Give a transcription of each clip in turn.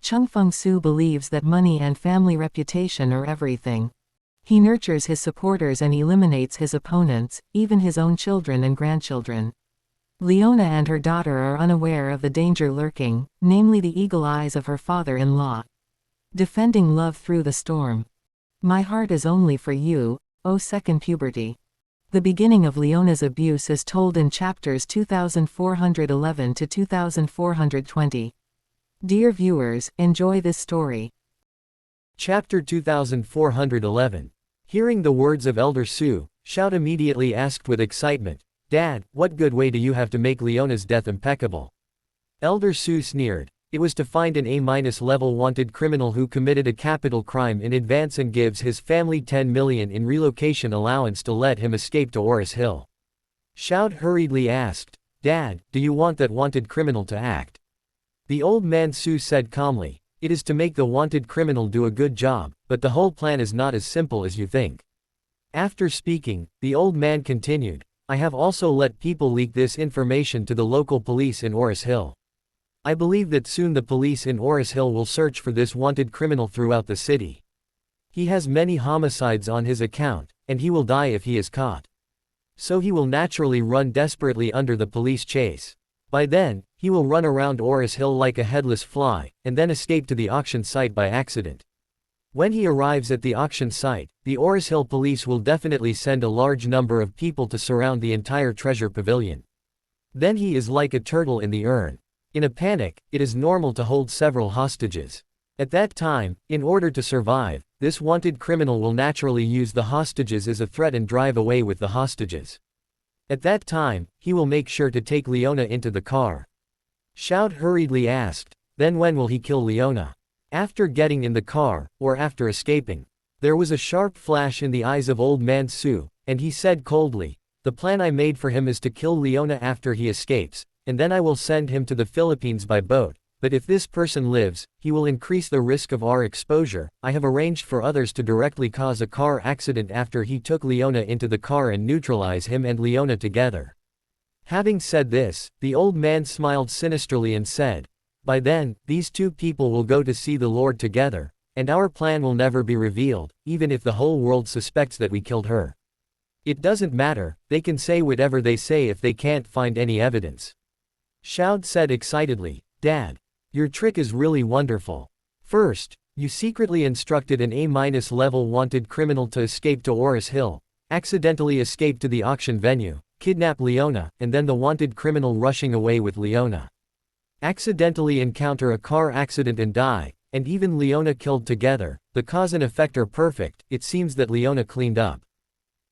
Chengfeng Su believes that money and family reputation are everything. He nurtures his supporters and eliminates his opponents, even his own children and grandchildren. Leona and her daughter are unaware of the danger lurking, namely the eagle eyes of her father-in-law. Defending love through the storm. My heart is only for you, O second puberty. The beginning of Leona's abuse is told in chapters 2411 to 2420. Dear viewers, enjoy this story. Chapter 2411. Hearing the words of Elder Su, Shoude immediately asked with excitement, "Dad, what good way do you have to make Leona's death impeccable?" Elder Su sneered. It was to find an A-level wanted criminal who committed a capital crime in advance and gives his family 10 million in relocation allowance to let him escape to Oris Hill. Shoude hurriedly asked, "Dad, do you want that wanted criminal to act?" The old man Su said calmly, "It is to make the wanted criminal do a good job, but the whole plan is not as simple as you think." After speaking, the old man continued, "I have also let people leak this information to the local police in Oris Hill. I believe that soon the police in Oris Hill will search for this wanted criminal throughout the city. He has many homicides on his account, and he will die if he is caught. So he will naturally run desperately under the police chase. By then, he will run around Oris Hill like a headless fly, and then escape to the auction site by accident. When he arrives at the auction site, the Oris Hill police will definitely send a large number of people to surround the entire treasure pavilion. Then he is like a turtle in the urn. In a panic, it is normal to hold several hostages. At that time, in order to survive, this wanted criminal will naturally use the hostages as a threat and drive away with the hostages. At that time, he will make sure to take Leona into the car." Shoude hurriedly asked, "Then when will he kill Leona?" After getting in the car, or after escaping? There was a sharp flash in the eyes of old man Su, and he said coldly, "The plan I made for him is to kill Leona after he escapes, and then I will send him to the Philippines by boat, but if this person lives, he will increase the risk of our exposure. I have arranged for others to directly cause a car accident after he took Leona into the car and neutralize him and Leona together." Having said this, the old man smiled sinisterly and said, "By then, these two people will go to see the Lord together, and our plan will never be revealed, even if the whole world suspects that we killed her. It doesn't matter, they can say whatever they say if they can't find any evidence." Shoude said excitedly, "Dad, your trick is really wonderful. First, you secretly instructed an A-level wanted criminal to escape to Oris Hill, accidentally escape to the auction venue, kidnap Leona, and then the wanted criminal rushing away with Leona. Accidentally encounter a car accident and die, and even Leona killed together. The cause and effect are perfect. It seems that Leona cleaned up.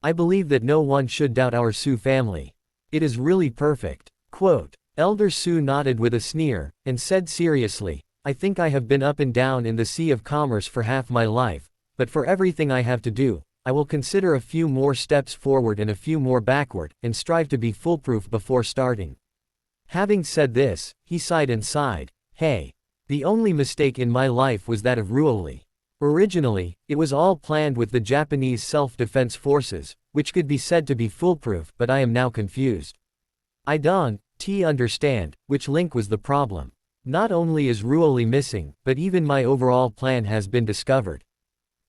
I believe that no one should doubt our Su family. It is really perfect." Quote. Elder Su nodded with a sneer, and said seriously, "I think I have been up and down in the sea of commerce for half my life, but for everything I have to do, I will consider a few more steps forward and a few more backward, and strive to be foolproof before starting." Having said this, he sighed and sighed, "Hey. The only mistake in my life was that of Ruoli. Originally, it was all planned with the Japanese self-defense forces, which could be said to be foolproof, but I am now confused. I don't understand which link was the problem. Not only is Ruoli missing, but even my overall plan has been discovered.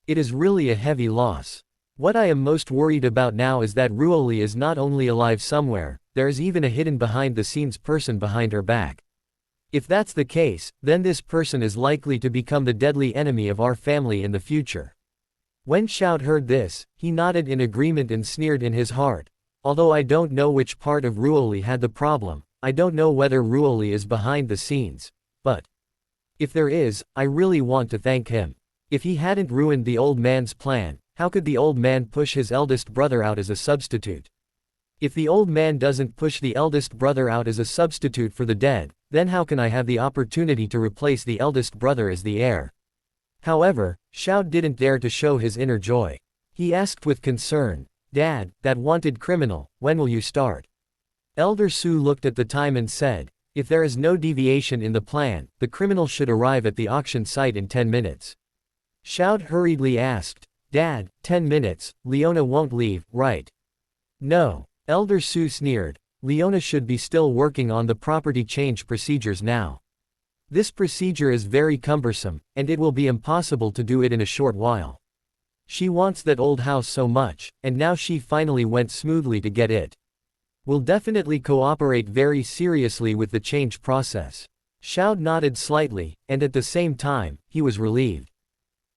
It is really a heavy loss. What I am most worried about now is that Ruoli is not only alive somewhere, there is even a hidden behind-the-scenes person behind her back. If that's the case, then this person is likely to become the deadly enemy of our family in the future." When Shoude heard this, he nodded in agreement and sneered in his heart, "Although I don't know which part of Ruoli had the problem, I don't know whether Ruoli is behind the scenes. But if there is, I really want to thank him. If he hadn't ruined the old man's plan, how could the old man push his eldest brother out as a substitute? If the old man doesn't push the eldest brother out as a substitute for the dead, then how can I have the opportunity to replace the eldest brother as the heir?" However, Shoude didn't dare to show his inner joy. He asked with concern, "Dad, that wanted criminal, when will you start?" Elder Su looked at the time and said, "If there is no deviation in the plan, the criminal should arrive at the auction site in 10 minutes. Shoude hurriedly asked, "Dad, 10 minutes, Leona won't leave, right?" "No." Elder Su sneered, "Leona should be still working on the property change procedures now. This procedure is very cumbersome, and it will be impossible to do it in a short while. She wants that old house so much, and now she finally went smoothly to get it. Will definitely cooperate very seriously with the change process. Shoude nodded slightly, and at the same time, he was relieved.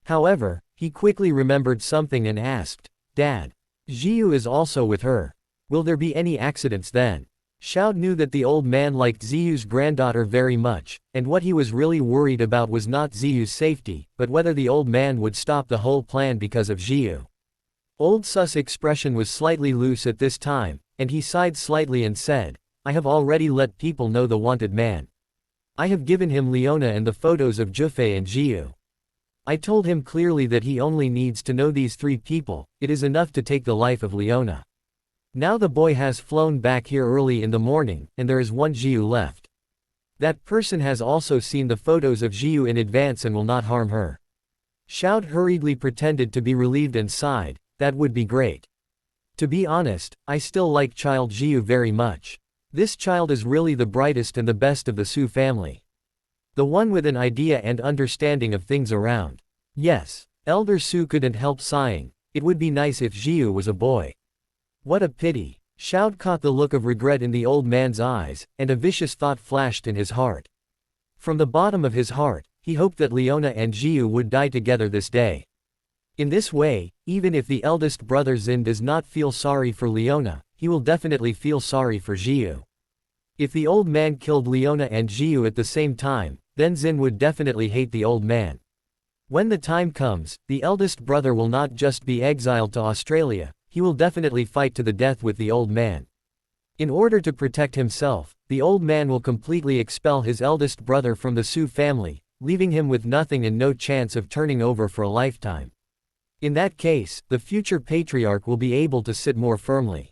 However, he quickly remembered something and asked, "Dad, Zhiyu is also with her. Will there be any accidents then?" Shoude knew that the old man liked Zhiyu's granddaughter very much, and what he was really worried about was not Zhiyu's safety, but whether the old man would stop the whole plan because of Zhiyu. Old Sus's expression was slightly loose at this time, and he sighed slightly and said, "I have already let people know the wanted man. I have given him Leona and the photos of Zhufei and Zhiyu. I told him clearly that he only needs to know these 3 people, it is enough to take the life of Leona. Now the boy has flown back here early in the morning, and there is one Zhiyu left. That person has also seen the photos of Zhiyu in advance and will not harm her." Shoude hurriedly pretended to be relieved and sighed, "That would be great. To be honest, I still like child Zhiyu very much. This child is really the brightest and the best of the Su family. The one with an idea and understanding of things around. Yes." Elder Su couldn't help sighing, "It would be nice if Zhiyu was a boy. What a pity." Shoude caught the look of regret in the old man's eyes, and a vicious thought flashed in his heart. From the bottom of his heart, he hoped that Leona and Zhiyu would die together this day. In this way, even if the eldest brother Zin does not feel sorry for Leona, he will definitely feel sorry for Zhiyu. If the old man killed Leona and Zhiyu at the same time, then Zin would definitely hate the old man. When the time comes, the eldest brother will not just be exiled to Australia, he will definitely fight to the death with the old man. In order to protect himself, the old man will completely expel his eldest brother from the Su family, leaving him with nothing and no chance of turning over for a lifetime. In that case, the future patriarch will be able to sit more firmly.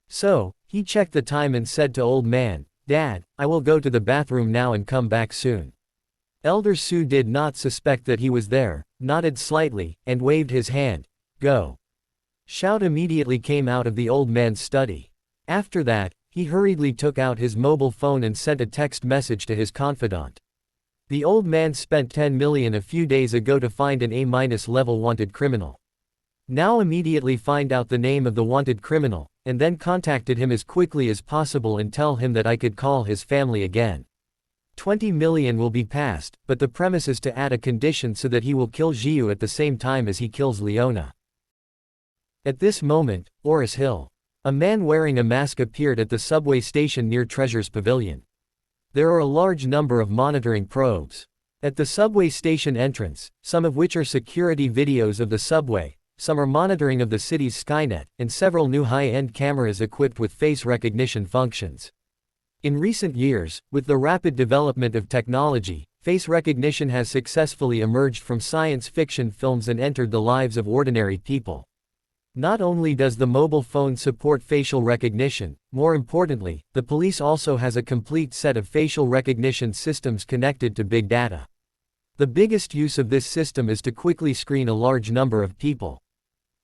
So, he checked the time and said to old man, "Dad, I will go to the bathroom now and come back soon." Elder Su did not suspect that he was there, nodded slightly, and waved his hand, "Go." Shoude immediately came out of the old man's study. After that, he hurriedly took out his mobile phone and sent a text message to his confidant. The old man spent 10 million a few days ago to find an A-level wanted criminal. Now immediately find out the name of the wanted criminal, and then contacted him as quickly as possible and tell him that I could call his family again. 20 million will be passed, but the premise is to add a condition so that he will kill Zhiyu at the same time as he kills Leona. At this moment, Oris Hill. A man wearing a mask appeared at the subway station near Treasure's Pavilion. There are a large number of monitoring probes at the subway station entrance, some of which are security videos of the subway, some are monitoring of the city's Skynet, and several new high-end cameras equipped with face recognition functions. In recent years, with the rapid development of technology, face recognition has successfully emerged from science fiction films and entered the lives of ordinary people. Not only does the mobile phone support facial recognition, more importantly, the police also has a complete set of facial recognition systems connected to big data. The biggest use of this system is to quickly screen a large number of people.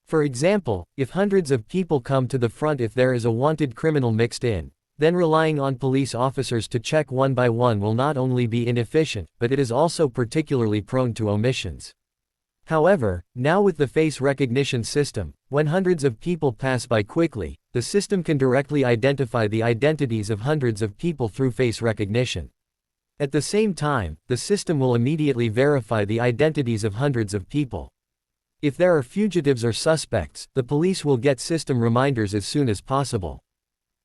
For example, if hundreds of people come to the front if there is a wanted criminal mixed in, then relying on police officers to check one by one will not only be inefficient, but it is also particularly prone to omissions. However, now with the face recognition system, when hundreds of people pass by quickly, the system can directly identify the identities of hundreds of people through face recognition. At the same time, the system will immediately verify the identities of hundreds of people. If there are fugitives or suspects, the police will get system reminders as soon as possible.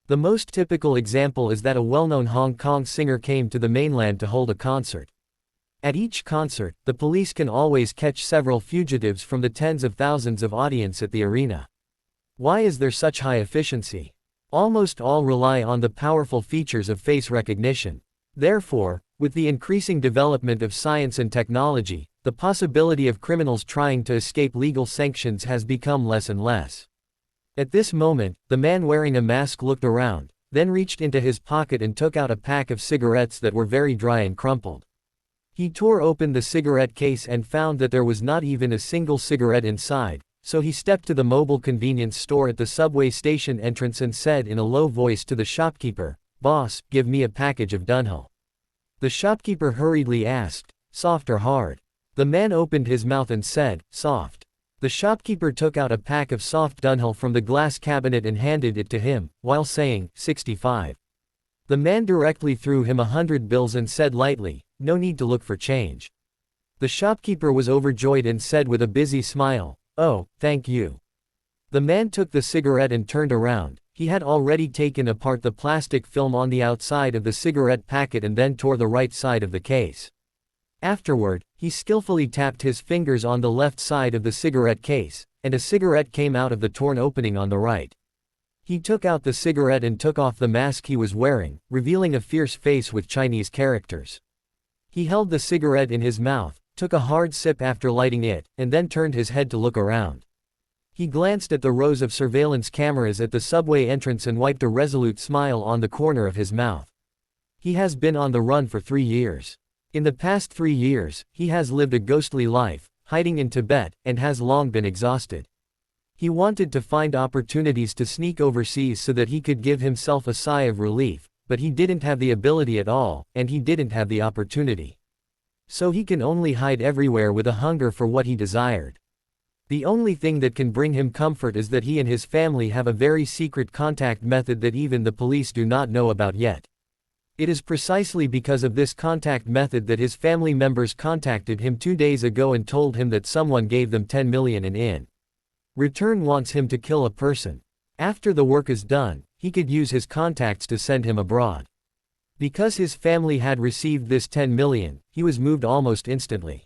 The most typical example is that a well-known Hong Kong singer came to the mainland to hold a concert. At each concert, the police can always catch several fugitives from the tens of thousands of audience at the arena. Why is there such high efficiency? Almost all rely on the powerful features of face recognition. Therefore, with the increasing development of science and technology, the possibility of criminals trying to escape legal sanctions has become less and less. At this moment, the man wearing a mask looked around, then reached into his pocket and took out a pack of cigarettes that were very dry and crumpled. He tore open the cigarette case and found that there was not even a single cigarette inside, so he stepped to the mobile convenience store at the subway station entrance and said in a low voice to the shopkeeper, "Boss, give me a package of Dunhill." The shopkeeper hurriedly asked, soft or hard? The man opened his mouth and said, soft. The shopkeeper took out a pack of soft Dunhill from the glass cabinet and handed it to him, while saying, 65. The man directly threw him 100 bills and said lightly, no need to look for change. The shopkeeper was overjoyed and said with a busy smile, oh, thank you. The man took the cigarette and turned around. He had already taken apart the plastic film on the outside of the cigarette packet and then tore the right side of the case. Afterward, he skillfully tapped his fingers on the left side of the cigarette case, and a cigarette came out of the torn opening on the right. He took out the cigarette and took off the mask he was wearing, revealing a fierce face with Chinese characters. He held the cigarette in his mouth, took a hard sip after lighting it, and then turned his head to look around. He glanced at the rows of surveillance cameras at the subway entrance and wiped a resolute smile on the corner of his mouth. He has been on the run for 3 years. In the past 3 years, he has lived a ghostly life, hiding in Tibet, and has long been exhausted. He wanted to find opportunities to sneak overseas so that he could give himself a sigh of relief, but he didn't have the ability at all, and he didn't have the opportunity. So he can only hide everywhere with a hunger for what he desired. The only thing that can bring him comfort is that he and his family have a very secret contact method that even the police do not know about yet. It is precisely because of this contact method that his family members contacted him 2 days ago and told him that someone gave them 10 million in return wants him to kill a person. After the work is done, he could use his contacts to send him abroad. Because his family had received this 10 million, he was moved almost instantly.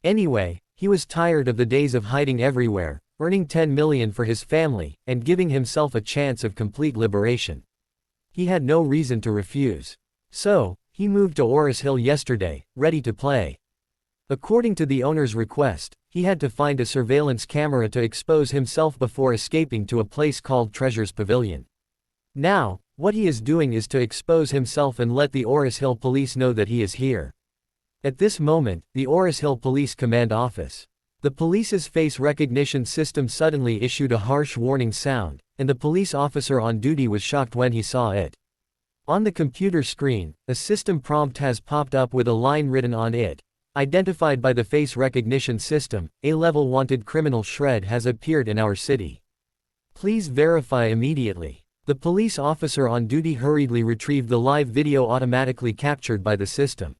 Anyway, he was tired of the days of hiding everywhere, earning 10 million for his family, and giving himself a chance of complete liberation. He had no reason to refuse. So, he moved to Oris Hill yesterday, ready to play. According to the owner's request, he had to find a surveillance camera to expose himself before escaping to a place called Treasure's Pavilion. Now, what he is doing is to expose himself and let the Oris Hill police know that he is here. At this moment, the Oris Hill Police Command Office. The police's face recognition system suddenly issued a harsh warning sound, and the police officer on duty was shocked when he saw it. On the computer screen, a system prompt has popped up with a line written on it. Identified by the face recognition system, a level wanted criminal Shoude has appeared in our city. Please verify immediately. The police officer on duty hurriedly retrieved the live video automatically captured by the system.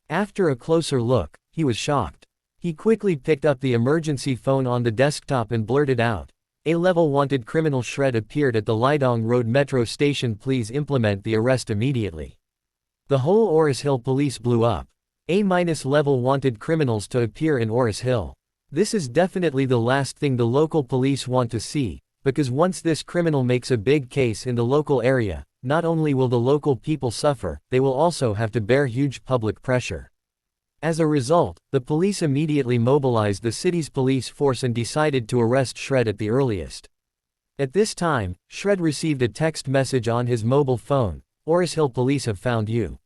After a closer look, he was shocked. He quickly picked up the emergency phone on the desktop and blurted out, "A level wanted criminal Shoude appeared at the Lidong Road metro station, please implement the arrest immediately." The whole Oris Hill police blew up. A-level wanted criminals to appear in Oris Hill. This is definitely the last thing the local police want to see, because once this criminal makes a big case in the local area, not only will the local people suffer, they will also have to bear huge public pressure. As a result, the police immediately mobilized the city's police force and decided to arrest Shoude at the earliest. At this time, Shoude received a text message on his mobile phone, "Oris Hill police have found you.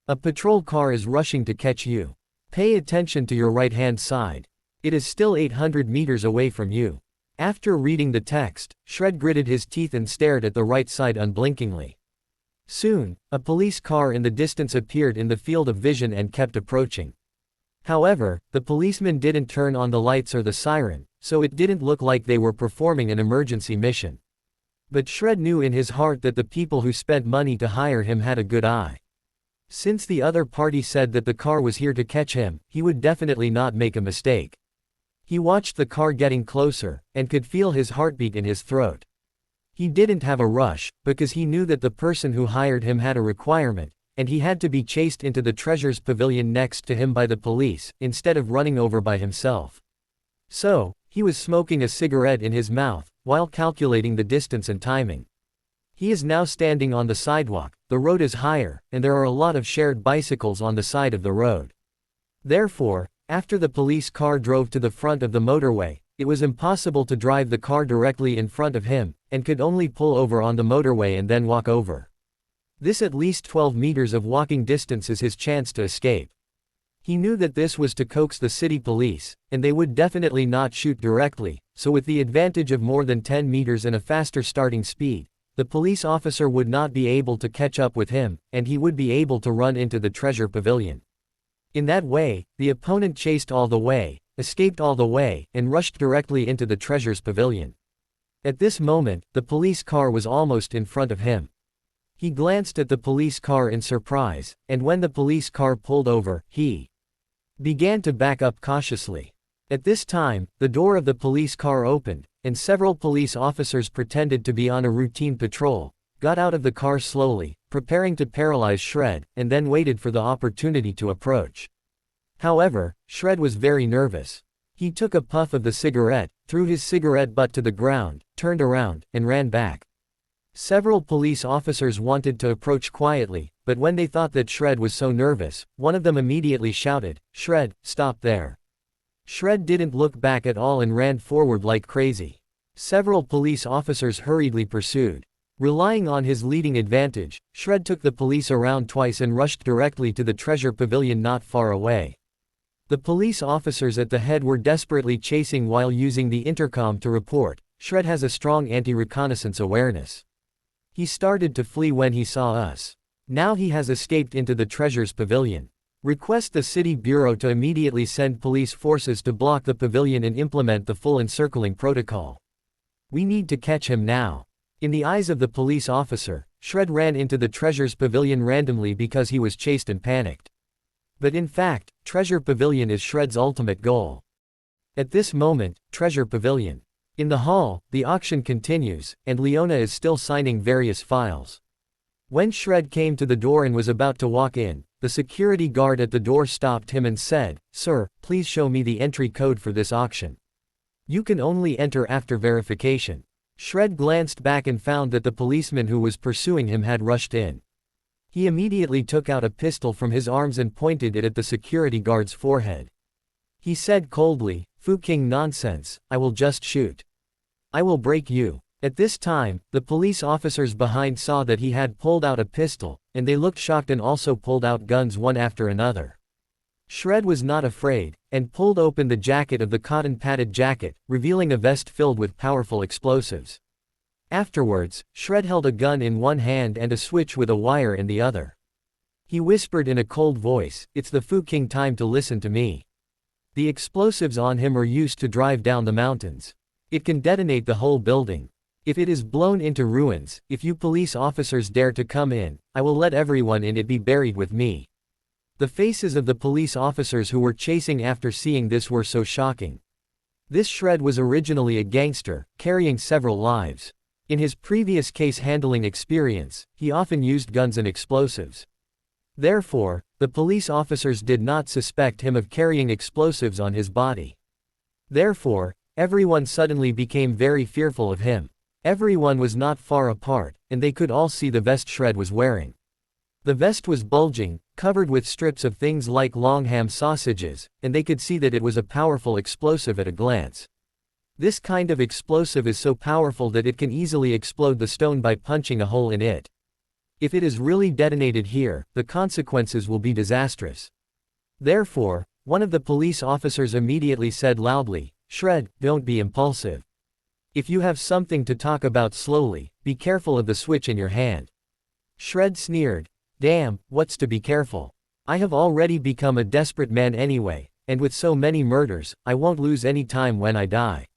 A patrol car is rushing to catch you. Pay attention to your right-hand side. It is still 800 meters away from you." After reading the text, Shoude gritted his teeth and stared at the right side unblinkingly. Soon, a police car in the distance appeared in the field of vision and kept approaching. However, the policemen didn't turn on the lights or the siren, so it didn't look like they were performing an emergency mission. But Shoude knew in his heart that the people who spent money to hire him had a good eye. Since the other party said that the car was here to catch him, he would definitely not make a mistake. He watched the car getting closer, and could feel his heartbeat in his throat. He didn't have a rush, because he knew that the person who hired him had a requirement, and he had to be chased into the Treasure's Pavilion next to him by the police, instead of running over by himself. So, he was smoking a cigarette in his mouth, while calculating the distance and timing. He is now standing on the sidewalk, the road is higher, and there are a lot of shared bicycles on the side of the road. Therefore, after the police car drove to the front of the motorway, it was impossible to drive the car directly in front of him, and could only pull over on the motorway and then walk over. This at least 12 meters of walking distance is his chance to escape. He knew that this was to coax the city police, and they would definitely not shoot directly, so with the advantage of more than 10 meters and a faster starting speed, the police officer would not be able to catch up with him, and he would be able to run into the treasure pavilion. In that way, the opponent chased all the way, escaped all the way, and rushed directly into the treasure's pavilion. At this moment, the police car was almost in front of him. He glanced at the police car in surprise, and when the police car pulled over, he began to back up cautiously. At this time, the door of the police car opened, and several police officers pretended to be on a routine patrol, got out of the car slowly, preparing to paralyze Shoude, and then waited for the opportunity to approach. However, Shoude was very nervous. He took a puff of the cigarette, threw his cigarette butt to the ground, turned around, and ran back. Several police officers wanted to approach quietly, but when they thought that Shoude was so nervous, one of them immediately shouted, "Shoude, stop there." Shoude didn't look back at all and ran forward like crazy. Several police officers hurriedly pursued. Relying on his leading advantage, Shoude took the police around twice and rushed directly to the treasure pavilion not far away. The police officers at the head were desperately chasing while using the intercom to report, "Shoude has a strong anti-reconnaissance awareness. He started to flee when he saw us. Now he has escaped into the treasure's pavilion. Request the city bureau to immediately send police forces to block the pavilion and implement the full encircling protocol. We need to catch him now." In the eyes of the police officer, Shoude ran into the treasure's pavilion randomly because he was chased and panicked. But in fact, treasure pavilion is Shoude's ultimate goal. At this moment, treasure pavilion. In the hall, the auction continues, and Leona is still signing various files. When Shoude came to the door and was about to walk in, the security guard at the door stopped him and said, "Sir, please show me the entry code for this auction. You can only enter after verification." Shoude glanced back and found that the policeman who was pursuing him had rushed in. He immediately took out a pistol from his arms and pointed it at the security guard's forehead. He said coldly, "Fucking nonsense, I will just shoot. I will break you." At this time, the police officers behind saw that he had pulled out a pistol, and they looked shocked and also pulled out guns one after another. Shoude was not afraid, and pulled open the jacket of the cotton-padded jacket, revealing a vest filled with powerful explosives. Afterwards, Shoude held a gun in one hand and a switch with a wire in the other. He whispered in a cold voice, "It's the fucking time to listen to me." The explosives on him are used to drive down the mountains. It can detonate the whole building. If it is blown into ruins, if you police officers dare to come in, I will let everyone in it be buried with me. The faces of the police officers who were chasing after seeing this were so shocking. This Shoude was originally a gangster, carrying several lives. In his previous case handling experience, he often used guns and explosives. Therefore, the police officers did not suspect him of carrying explosives on his body. Therefore, everyone suddenly became very fearful of him. Everyone was not far apart, and they could all see the vest Shoude was wearing. The vest was bulging, covered with strips of things like long ham sausages, and they could see that it was a powerful explosive at a glance. This kind of explosive is so powerful that it can easily explode the stone by punching a hole in it. If it is really detonated here, the consequences will be disastrous. Therefore, one of the police officers immediately said loudly, "Shoude, don't be impulsive. If you have something to talk about slowly, be careful of the switch in your hand." Shoude sneered, "Damn, what's to be careful? I have already become a desperate man anyway, and with so many murders, I won't lose any time when I die.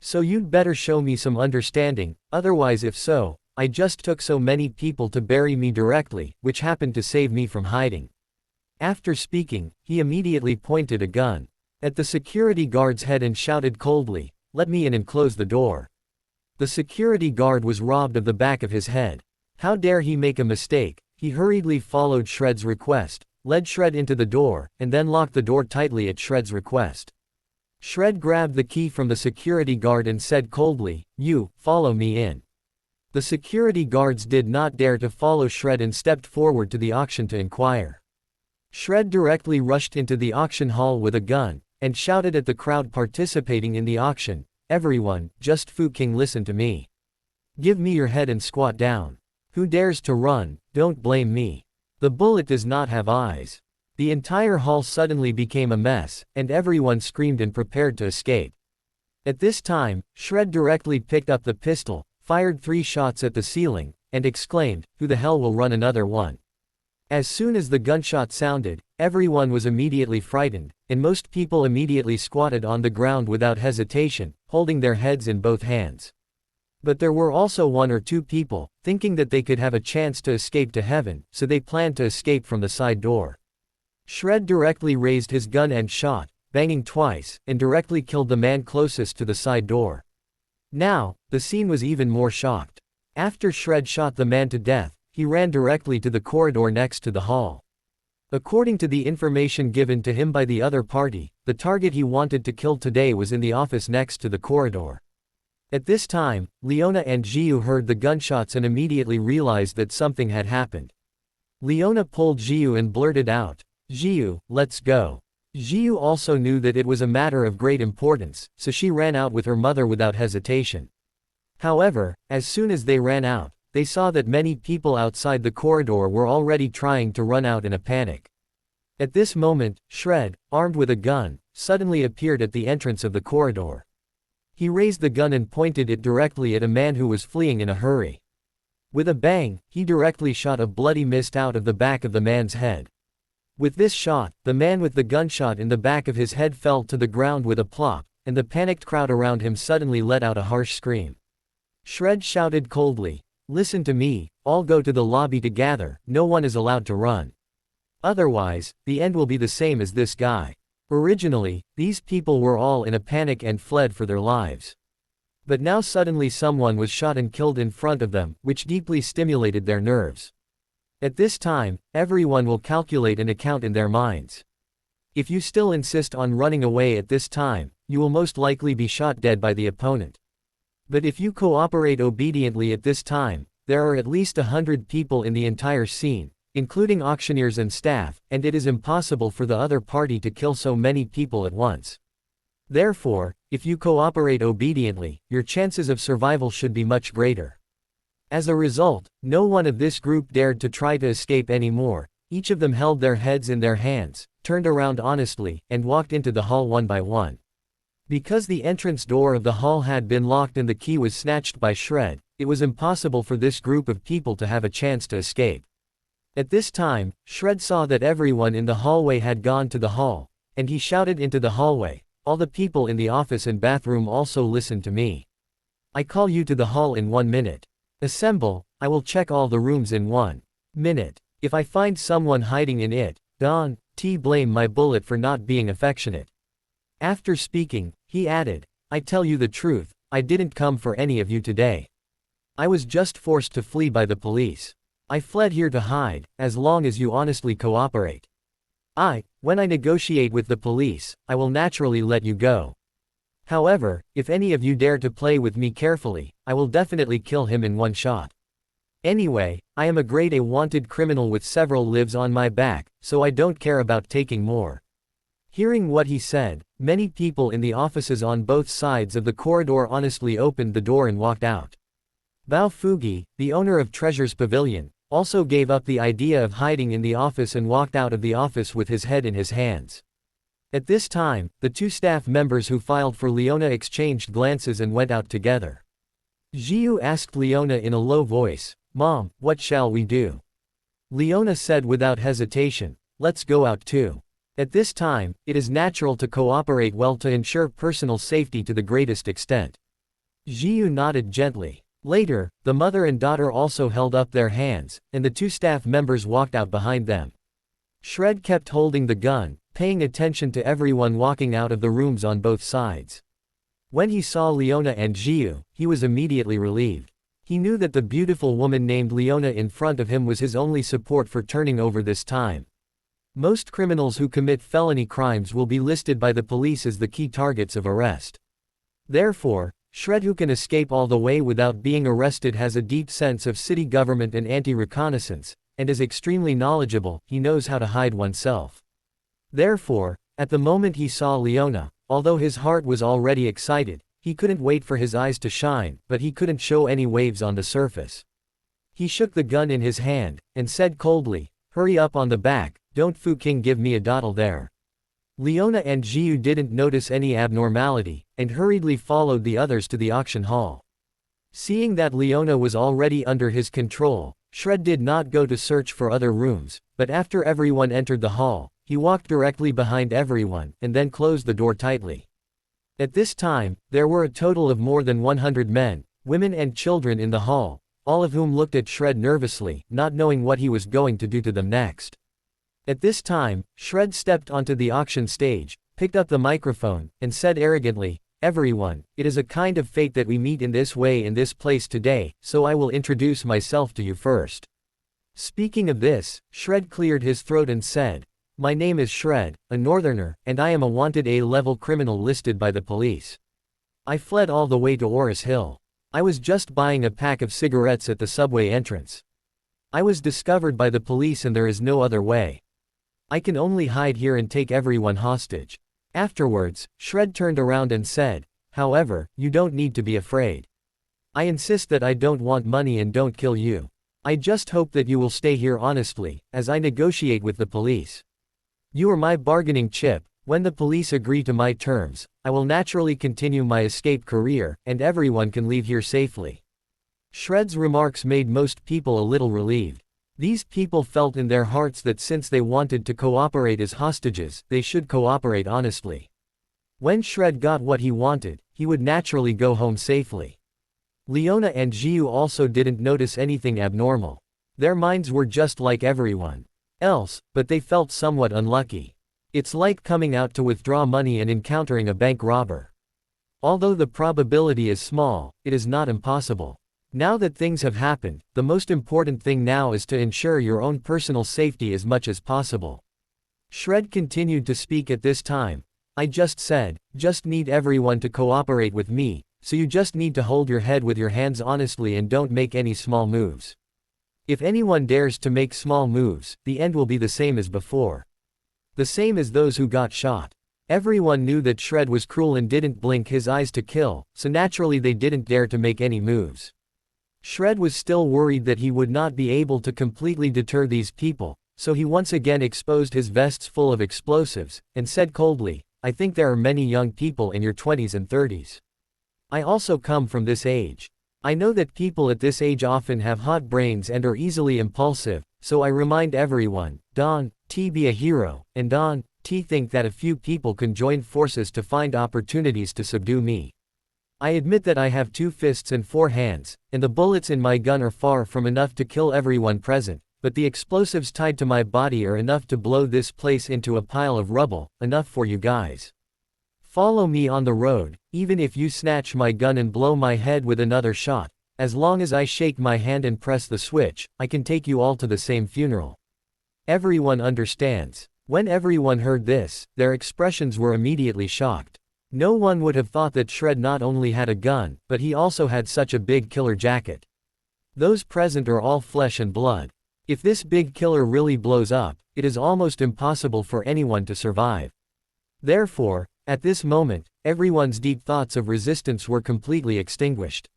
So you'd better show me some understanding, otherwise if so, I just took so many people to bury me directly, which happened to save me from hiding." After speaking, he immediately pointed a gun at the security guard's head and shouted coldly, "Let me in and close the door." The security guard was robbed of the back of his head. How dare he make a mistake? He hurriedly followed Shoude's request, led Shoude into the door, and then locked the door tightly at Shoude's request. Shoude grabbed the key from the security guard and said coldly, "You, follow me in." The security guards did not dare to follow Shoude and stepped forward to the auction to inquire. Shoude directly rushed into the auction hall with a gun, and shouted at the crowd participating in the auction, "Everyone, just fucking listen to me. Give me your head and squat down. Who dares to run, don't blame me. The bullet does not have eyes." The entire hall suddenly became a mess, and everyone screamed and prepared to escape. At this time, Shoude directly picked up the pistol, fired 3 shots at the ceiling, and exclaimed, "Who the hell will run another one?" As soon as the gunshot sounded, everyone was immediately frightened, and most people immediately squatted on the ground without hesitation, holding their heads in both hands. But there were also 1 or 2 people, thinking that they could have a chance to escape to heaven, so they planned to escape from the side door. Shoude directly raised his gun and shot, banging twice, and directly killed the man closest to the side door. Now, the scene was even more shocked. After Shoude shot the man to death, he ran directly to the corridor next to the hall. According to the information given to him by the other party, the target he wanted to kill today was in the office next to the corridor. At this time, Leona and Zhiyu heard the gunshots and immediately realized that something had happened. Leona pulled Zhiyu and blurted out, "Zhiyu, let's go." Zhiyu also knew that it was a matter of great importance, so she ran out with her mother without hesitation. However, as soon as they ran out, they saw that many people outside the corridor were already trying to run out in a panic. At this moment, Shoude, armed with a gun, suddenly appeared at the entrance of the corridor. He raised the gun and pointed it directly at a man who was fleeing in a hurry. With a bang, he directly shot a bloody mist out of the back of the man's head. With this shot, the man with the gunshot in the back of his head fell to the ground with a plop, and the panicked crowd around him suddenly let out a harsh scream. Shoude shouted coldly, "Listen to me, all go to the lobby to gather, no one is allowed to run. Otherwise, the end will be the same as this guy." Originally, these people were all in a panic and fled for their lives. But now suddenly someone was shot and killed in front of them, which deeply stimulated their nerves. At this time, everyone will calculate an account in their minds. If you still insist on running away at this time, you will most likely be shot dead by the opponent. But if you cooperate obediently at this time, there are at least 100 people in the entire scene, including auctioneers and staff, and it is impossible for the other party to kill so many people at once. Therefore, if you cooperate obediently, your chances of survival should be much greater. As a result, no one of this group dared to try to escape anymore. Each of them held their heads in their hands, turned around honestly, and walked into the hall one by one. Because the entrance door of the hall had been locked and the key was snatched by Shoude, it was impossible for this group of people to have a chance to escape. At this time, Shoude saw that everyone in the hallway had gone to the hall, and he shouted into the hallway, "All the people in the office and bathroom also listen to me. I call you to the hall in 1 minute. Assemble, I will check all the rooms in 1 minute. If I find someone hiding in it, don't blame my bullet for not being affectionate." After speaking, he added, "I tell you the truth, I didn't come for any of you today. I was just forced to flee by the police. I fled here to hide, as long as you honestly cooperate. When I negotiate with the police, I will naturally let you go. However, if any of you dare to play with me carefully, I will definitely kill him in 1 shot. Anyway, I am a grade A wanted criminal with several lives on my back, so I don't care about taking more." Hearing what he said, many people in the offices on both sides of the corridor honestly opened the door and walked out. Bao Fugi, the owner of Treasure's Pavilion, also gave up the idea of hiding in the office and walked out of the office with his head in his hands. At this time, the 2 staff members who filed for Leona exchanged glances and went out together. Zhiyu asked Leona in a low voice, "Mom, what shall we do?" Leona said without hesitation, "Let's go out too." At this time, it is natural to cooperate well to ensure personal safety to the greatest extent. Zhiyu nodded gently. Later, the mother and daughter also held up their hands, and the 2 staff members walked out behind them. Shoude kept holding the gun, paying attention to everyone walking out of the rooms on both sides. When he saw Leona and Zhiyu, he was immediately relieved. He knew that the beautiful woman named Leona in front of him was his only support for turning over this time. Most criminals who commit felony crimes will be listed by the police as the key targets of arrest. Therefore, Shoude, who can escape all the way without being arrested, has a deep sense of city government and anti-reconnaissance, and is extremely knowledgeable. He knows how to hide oneself. Therefore, at the moment he saw Leona, although his heart was already excited, he couldn't wait for his eyes to shine, but he couldn't show any waves on the surface. He shook the gun in his hand, and said coldly, "Hurry up on the back, don't fucking give me a dawdle there." Leona and Zhiyu didn't notice any abnormality, and hurriedly followed the others to the auction hall. Seeing that Leona was already under his control, Shoude did not go to search for other rooms, but after everyone entered the hall, he walked directly behind everyone and then closed the door tightly. At this time, there were a total of more than 100 men, women and children in the hall, all of whom looked at Shoude nervously, not knowing what he was going to do to them next. At this time, Shoude stepped onto the auction stage, picked up the microphone, and said arrogantly, "Everyone, it is a kind of fate that we meet in this way in this place today, so I will introduce myself to you first." Speaking of this, Shoude cleared his throat and said, "My name is Shoude, a northerner, and I am a wanted A-level criminal listed by the police. I fled all the way to Oris Hill. I was just buying a pack of cigarettes at the subway entrance. I was discovered by the police and there is no other way. I can only hide here and take everyone hostage." Afterwards, Shoude turned around and said, "However, you don't need to be afraid. I insist that I don't want money and don't kill you. I just hope that you will stay here honestly, as I negotiate with the police. You are my bargaining chip. When the police agree to my terms, I will naturally continue my escape career, and everyone can leave here safely." Shoude's remarks made most people a little relieved. These people felt in their hearts that since they wanted to cooperate as hostages, they should cooperate honestly. When Shoude got what he wanted, he would naturally go home safely. Leona and Zhiyu also didn't notice anything abnormal. Their minds were just like everyone else, but they felt somewhat unlucky. It's like coming out to withdraw money and encountering a bank robber. Although the probability is small, it is not impossible. Now that things have happened, the most important thing now is to ensure your own personal safety as much as possible. Shoude continued to speak at this time. "I just said, just need everyone to cooperate with me, so you just need to hold your head with your hands honestly and don't make any small moves. If anyone dares to make small moves, the end will be the same as before. The same as those who got shot." Everyone knew that Shoude was cruel and didn't blink his eyes to kill, so naturally they didn't dare to make any moves. Shoude was still worried that he would not be able to completely deter these people, so he once again exposed his vests full of explosives, and said coldly, "I think there are many young people in your 20s and 30s. I also come from this age. I know that people at this age often have hot brains and are easily impulsive, so I remind everyone, don't be a hero, and don't think that a few people can join forces to find opportunities to subdue me. I admit that I have 2 fists and 4 hands, and the bullets in my gun are far from enough to kill everyone present, but the explosives tied to my body are enough to blow this place into a pile of rubble, enough for you guys. Follow me on the road, even if you snatch my gun and blow my head with another shot, as long as I shake my hand and press the switch, I can take you all to the same funeral. Everyone understands." When everyone heard this, their expressions were immediately shocked. No one would have thought that Shoude not only had a gun, but he also had such a big killer jacket. Those present are all flesh and blood. If this big killer really blows up, it is almost impossible for anyone to survive. Therefore, at this moment, everyone's deep thoughts of resistance were completely extinguished.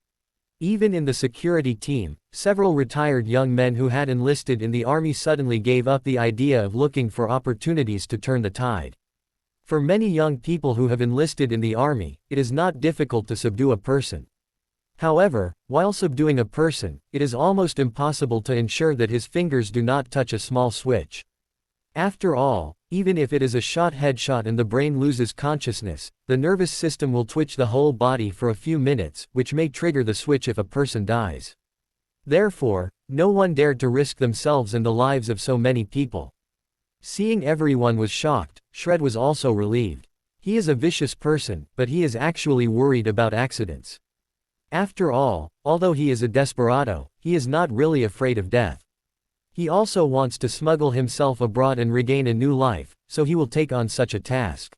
Even in the security team, several retired young men who had enlisted in the army suddenly gave up the idea of looking for opportunities to turn the tide. For many young people who have enlisted in the army, it is not difficult to subdue a person. However, while subduing a person, it is almost impossible to ensure that his fingers do not touch a small switch. After all, even if it is a headshot and the brain loses consciousness, the nervous system will twitch the whole body for a few minutes, which may trigger the switch if a person dies. Therefore, no one dared to risk themselves and the lives of so many people. Seeing everyone was shocked, Shoude was also relieved. He is a vicious person, but he is actually worried about accidents. After all, although he is a desperado, he is not really afraid of death. He also wants to smuggle himself abroad and regain a new life, so he will take on such a task.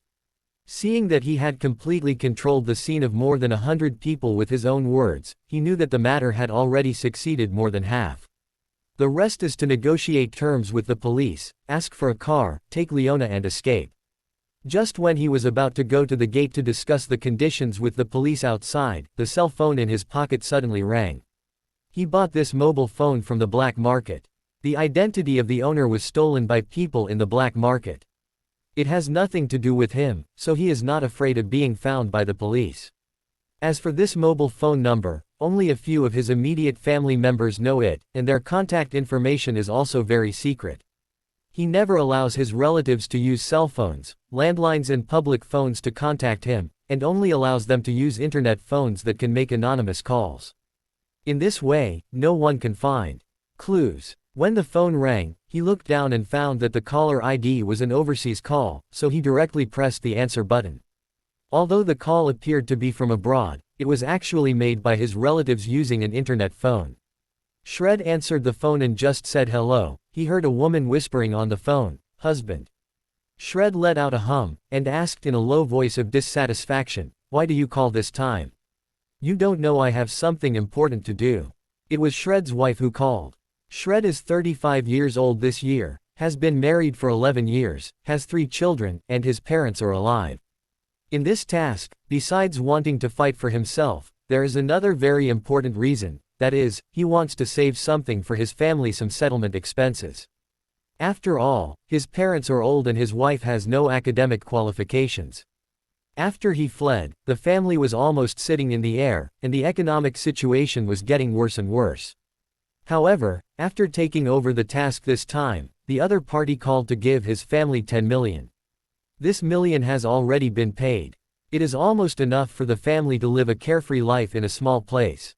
Seeing that he had completely controlled the scene of more than 100 people with his own words, he knew that the matter had already succeeded more than half. The rest is to negotiate terms with the police, ask for a car, take Leona and escape. Just when he was about to go to the gate to discuss the conditions with the police outside, the cell phone in his pocket suddenly rang. He bought this mobile phone from the black market. The identity of the owner was stolen by people in the black market. It has nothing to do with him, so he is not afraid of being found by the police. As for this mobile phone number, only a few of his immediate family members know it, and their contact information is also very secret. He never allows his relatives to use cell phones, landlines and public phones to contact him, and only allows them to use internet phones that can make anonymous calls. In this way, no one can find clues. When the phone rang, he looked down and found that the caller ID was an overseas call, so he directly pressed the answer button. Although the call appeared to be from abroad, it was actually made by his relatives using an internet phone. Shoude answered the phone and just said hello. He heard a woman whispering on the phone, "Husband." Shoude let out a hum, and asked in a low voice of dissatisfaction, "Why do you call this time? You don't know I have something important to do." It was Shoude's wife who called. Shoude is 35 years old this year, has been married for 11 years, has 3 children, and his parents are alive. In this task, besides wanting to fight for himself, there is another very important reason, that is, he wants to save something for his family, some settlement expenses. After all, his parents are old and his wife has no academic qualifications. After he fled, the family was almost sitting in the air, and the economic situation was getting worse and worse. However, after taking over the task this time, the other party called to give his family 10 million. This million has already been paid. It is almost enough for the family to live a carefree life in a small place.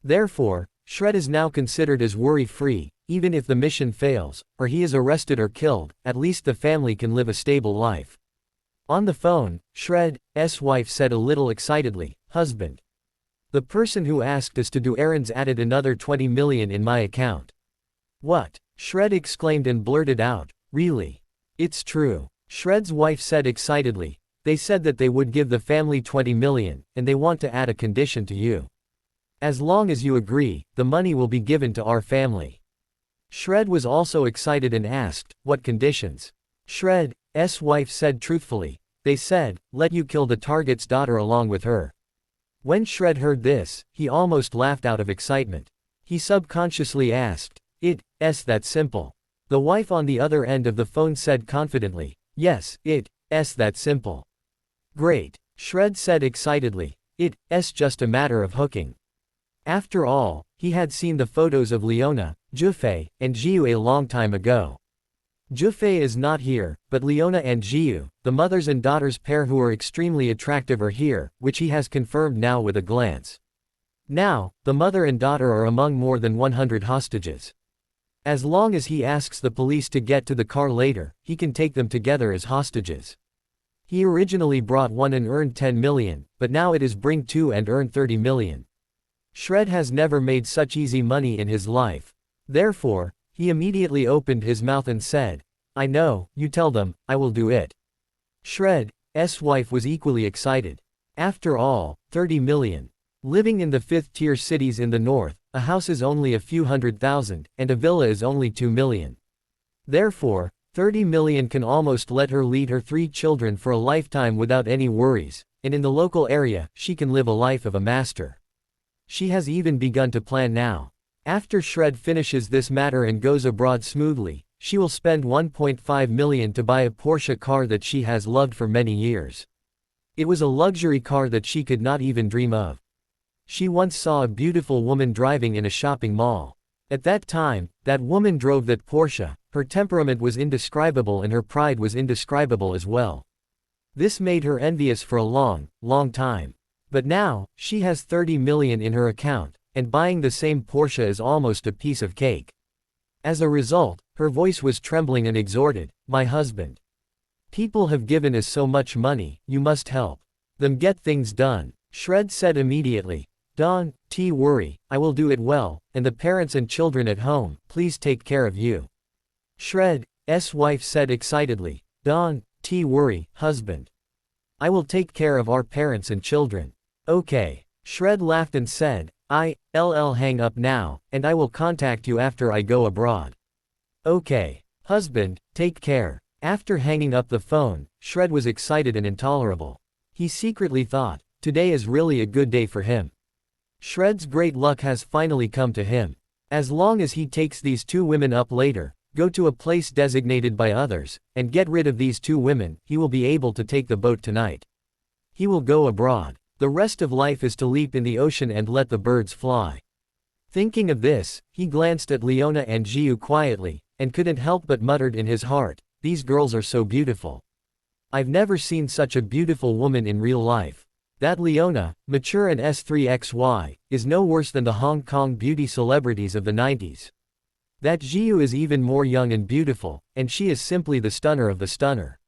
Therefore, Shoude is now considered as worry-free. Even if the mission fails, or he is arrested or killed, at least the family can live a stable life. On the phone, Shoude's wife said a little excitedly, "Husband. The person who asked us to do errands added another 20 million in my account." "What?" Shoude exclaimed and blurted out, "Really? It's true." Shoude's wife said excitedly, "They said that they would give the family 20 million, and they want to add a condition to you. As long as you agree, the money will be given to our family." Shoude was also excited and asked, "What conditions?" Shoude's wife said truthfully, "They said, let you kill the target's daughter along with her." When Shoude heard this, he almost laughed out of excitement. He subconsciously asked, "It's that simple?" The wife on the other end of the phone said confidently, "Yes, it's that simple." "Great," Shoude said excitedly, "It's just a matter of hooking." After all, he had seen the photos of Leona, Zhiyu, and Zhiyu a long time ago. Zhiyu is not here, but Leona and Zhiyu, the mothers and daughters pair who are extremely attractive, are here, which he has confirmed now with a glance. Now, the mother and daughter are among more than 100 hostages. As long as he asks the police to get to the car later, he can take them together as hostages. He originally brought 1 and earned 10 million, but now it is bring 2 and earn 30 million. Shoude has never made such easy money in his life. Therefore, he immediately opened his mouth and said, "I know, you tell them, I will do it." Shoude's wife was equally excited. After all, 30 million. Living in the 5th-tier cities in the north, a house is only a few 100,000, and a villa is only 2 million. Therefore, 30 million can almost let her lead her 3 children for a lifetime without any worries, and in the local area, she can live a life of a master. She has even begun to plan now. After Shoude finishes this matter and goes abroad smoothly, she will spend 1.5 million to buy a Porsche car that she has loved for many years. It was a luxury car that she could not even dream of. She once saw a beautiful woman driving in a shopping mall. At that time, that woman drove that Porsche. Her temperament was indescribable and her pride was indescribable as well. This made her envious for a long, long time. But now, she has 30 million in her account, and buying the same Porsche is almost a piece of cake. As a result, her voice was trembling and exhorted, "My husband. People have given us so much money, you must help them get things done." Shoude said immediately, "Don't worry, I will do it well, and the parents and children at home, please take care of you." Shoude's wife said excitedly, "Don't worry, husband. I will take care of our parents and children." "Okay." Shoude laughed and said, I'll hang up now, and I will contact you after I go abroad." "Okay. Husband, take care." After hanging up the phone, Shoude was excited and intolerable. He secretly thought, today is really a good day for him. Shoude's great luck has finally come to him. As long as he takes these 2 women up later, go to a place designated by others, and get rid of these 2 women, he will be able to take the boat tonight. He will go abroad. The rest of life is to leap in the ocean and let the birds fly. Thinking of this, he glanced at Leona and Zhiyu quietly, and couldn't help but muttered in his heart, these girls are so beautiful. I've never seen such a beautiful woman in real life. That Leona, mature and S3XY, is no worse than the Hong Kong beauty celebrities of the 90s. That Zhiyu is even more young and beautiful, and she is simply the stunner of the stunner.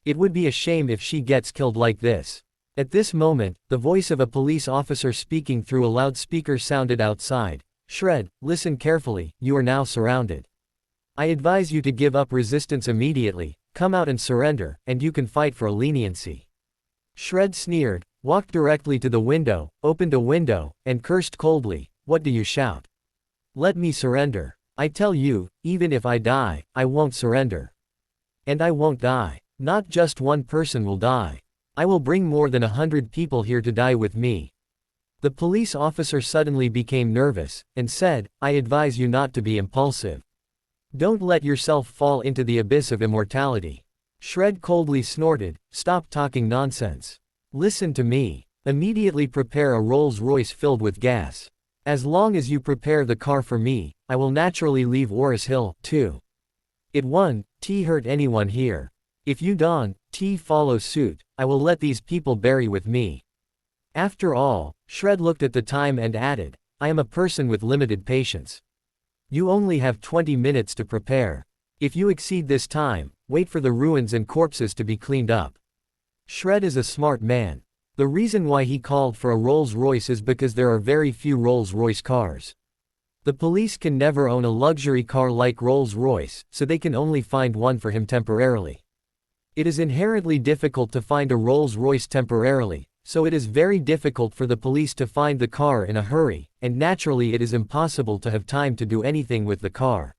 It would be a shame if she gets killed like this. At this moment, the voice of a police officer speaking through a loudspeaker sounded outside. Shred, listen carefully, you are now surrounded. I advise you to give up resistance immediately, come out and surrender, and you can fight for leniency. Shred sneered, walked directly to the window, opened a window, and cursed coldly, what do you shout? Let me surrender. I tell you, even if I die, I won't surrender. And I won't die. Not just one person will die. I will bring more than 100 people here to die with me. The police officer suddenly became nervous, and said, I advise you not to be impulsive. Don't let yourself fall into the abyss of immortality. Shred coldly snorted, stop talking nonsense. Listen to me. Immediately prepare a Rolls-Royce filled with gas. As long as you prepare the car for me, I will naturally leave Oris Hill, too. It won't hurt anyone here. If you don't follow suit, I will let these people bury with me. After all, Shred looked at the time and added, I am a person with limited patience. You only have 20 minutes to prepare. If you exceed this time, wait for the ruins and corpses to be cleaned up. Shred is a smart man. The reason why he called for a Rolls-Royce is because there are very few Rolls-Royce cars. The police can never own a luxury car like Rolls-Royce, so they can only find one for him temporarily. It is inherently difficult to find a Rolls-Royce temporarily, so it is very difficult for the police to find the car in a hurry, and naturally it is impossible to have time to do anything with the car.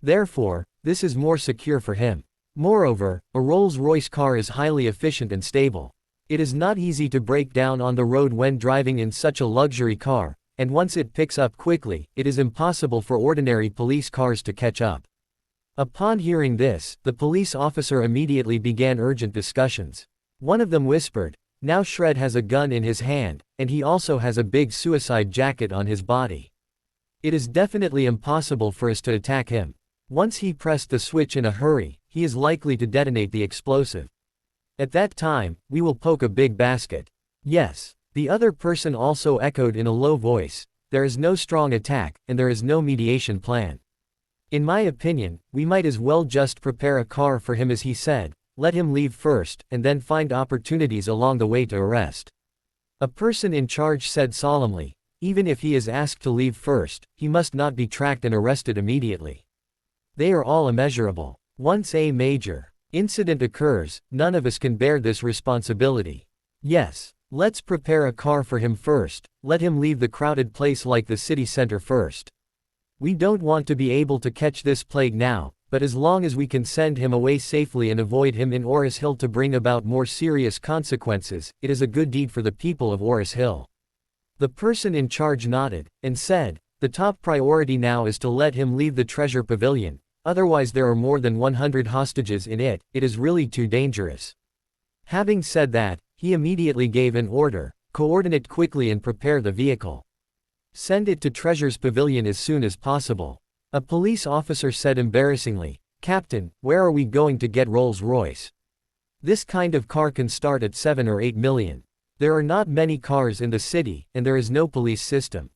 Therefore, this is more secure for him. Moreover, a Rolls-Royce car is highly efficient and stable. It is not easy to break down on the road when driving in such a luxury car, and once it picks up quickly, it is impossible for ordinary police cars to catch up. Upon hearing this, the police officer immediately began urgent discussions. One of them whispered, now Shred has a gun in his hand, and he also has a big suicide jacket on his body. It is definitely impossible for us to attack him. Once he pressed the switch in a hurry, he is likely to detonate the explosive. At that time, we will poke a big basket. Yes. The other person also echoed in a low voice, there is no strong attack, and there is no mediation plan. In my opinion, we might as well just prepare a car for him as he said, let him leave first, and then find opportunities along the way to arrest. A person in charge said solemnly, even if he is asked to leave first, he must not be tracked and arrested immediately. They are all immeasurable. Once a major incident occurs, none of us can bear this responsibility. Yes. Let's prepare a car for him first, let him leave the crowded place like the city center first. We don't want to be able to catch this plague now, but as long as we can send him away safely and avoid him in Oris Hill to bring about more serious consequences, it is a good deed for the people of Oris Hill. The person in charge nodded, and said, the top priority now is to let him leave the treasure pavilion, otherwise there are more than 100 hostages in it, it is really too dangerous. Having said that, he immediately gave an order, coordinate quickly and prepare the vehicle. Send it to Treasure's Pavilion as soon as possible. A police officer said embarrassingly, Captain, where are we going to get Rolls-Royce? This kind of car can start at 7 or 8 million. There are not many cars in the city, and there is no police system.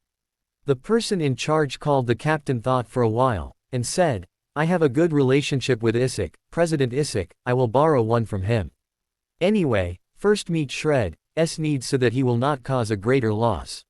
The person in charge called the captain thought for a while, and said, I have a good relationship with Isaac, President Isaac, I will borrow one from him. Anyway, first meet Shred, S needs so that he will not cause a greater loss.